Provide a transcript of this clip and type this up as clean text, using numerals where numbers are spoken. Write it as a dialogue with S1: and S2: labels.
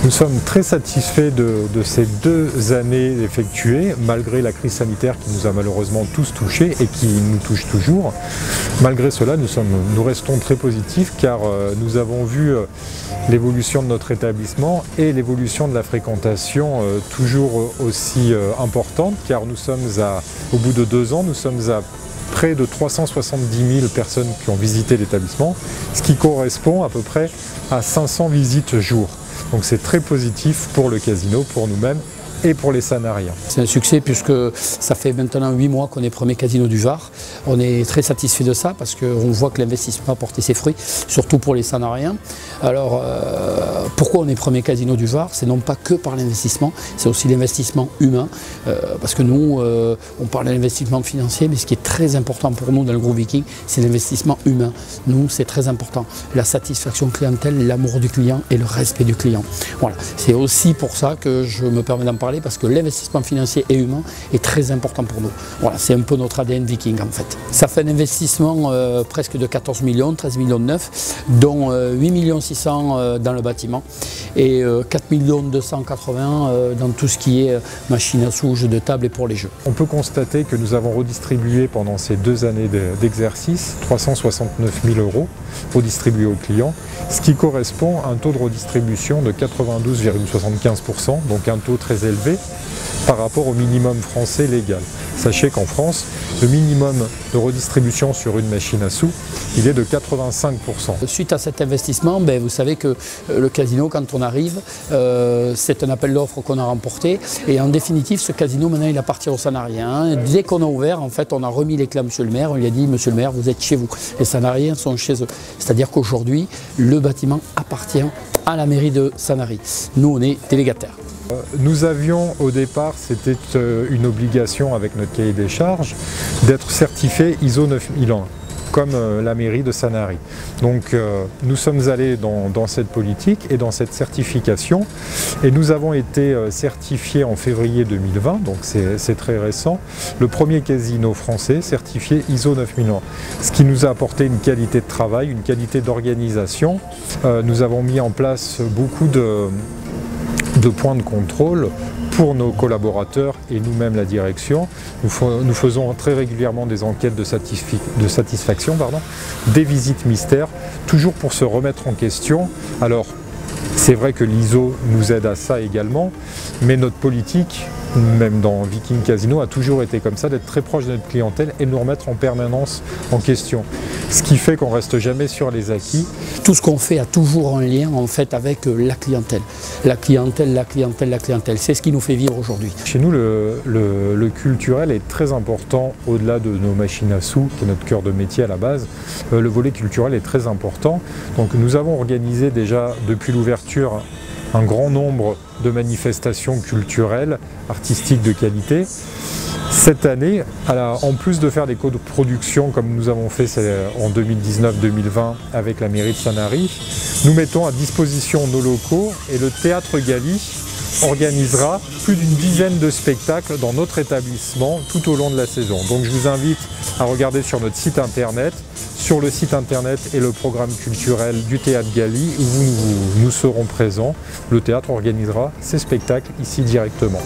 S1: Nous sommes très satisfaits de ces 2 années effectuées, malgré la crise sanitaire qui nous a malheureusement tous touchés et qui nous touche toujours. Malgré cela, nous restons très positifs car nous avons vu l'évolution de notre établissement et l'évolution de la fréquentation toujours aussi importante, car nous sommes au bout de 2 ans, nous sommes à près de 370 000 personnes qui ont visité l'établissement, ce qui correspond à peu près à 500 visites jour. Donc c'est très positif pour le casino, pour nous-mêmes et pour les Sanariens.
S2: C'est un succès puisque ça fait maintenant 8 mois qu'on est premier casino du Var. On est très satisfait de ça parce qu'on voit que l'investissement a porté ses fruits, surtout pour les Sanariens. Alors pourquoi on est premier casino du Var? C'est non pas que par l'investissement, c'est aussi l'investissement humain. Parce que nous, on parle de l'investissement financier, mais ce qui est très important pour nous dans le groupe Viking, c'est l'investissement humain. Nous, c'est très important. La satisfaction clientèle, l'amour du client et le respect du client. Voilà. C'est aussi pour ça que je me permets d'en parler, parce que l'investissement financier et humain est très important pour nous. Voilà, c'est un peu notre ADN Viking en fait. Ça fait un investissement presque de 14 millions, 13 millions 9, dont 8 millions 600 dans le bâtiment et 4 millions 280 dans tout ce qui est machine à sous, jeux de table et pour les jeux.
S1: On peut constater que nous avons redistribué pendant ces 2 années d'exercice 369 000 € redistribués aux clients, ce qui correspond à un taux de redistribution de 92,75%, donc un taux très élevé par rapport au minimum français légal. Sachez qu'en France, le minimum de redistribution sur une machine à sous, il est de 85%.
S2: Suite à cet investissement, vous savez que le casino, quand on arrive, c'est un appel d'offres qu'on a remporté. Et en définitive, ce casino, maintenant, il appartient aux Sanariens. Dès qu'on a ouvert, en fait, on a remis les clés à Monsieur le maire. On lui a dit, Monsieur le maire, vous êtes chez vous. Les Sanariens sont chez eux. C'est-à-dire qu'aujourd'hui, le bâtiment appartient à la mairie de Sanary. Nous, on est délégataires.
S1: Nous avions au départ, c'était une obligation avec notre cahier des charges, d'être certifié ISO 9001, comme la mairie de Sanary. Donc nous sommes allés dans cette politique et dans cette certification, et nous avons été certifiés en février 2020, donc c'est très récent, le premier casino français certifié ISO 9001, ce qui nous a apporté une qualité de travail, une qualité d'organisation. Nous avons mis en place beaucoup de points de contrôle pour nos collaborateurs et nous-mêmes la direction. Nous faisons très régulièrement des enquêtes de satisfaction, des visites mystères, toujours pour se remettre en question. Alors, c'est vrai que l'ISO nous aide à ça également, mais notre politique, même dans Viking Casino, a toujours été comme ça, d'être très proche de notre clientèle et de nous remettre en permanence en question. Ce qui fait qu'on ne reste jamais sur les acquis.
S2: Tout ce qu'on fait a toujours un lien en fait avec la clientèle. La clientèle, la clientèle, la clientèle. C'est ce qui nous fait vivre aujourd'hui.
S1: Chez nous, le culturel est très important au-delà de nos machines à sous, qui est notre cœur de métier à la base. Le volet culturel est très important. Donc nous avons organisé déjà depuis l'ouverture un grand nombre de manifestations culturelles, artistiques de qualité. Cette année, en plus de faire des coproductions comme nous avons fait en 2019-2020 avec la mairie de Sanary, nous mettons à disposition nos locaux et le Théâtre Gali organisera plus d'une dizaine de spectacles dans notre établissement tout au long de la saison. Donc je vous invite à regarder sur notre site internet. Sur le site internet et le programme culturel du Théâtre Gali où nous serons présents. Le théâtre organisera ses spectacles ici directement.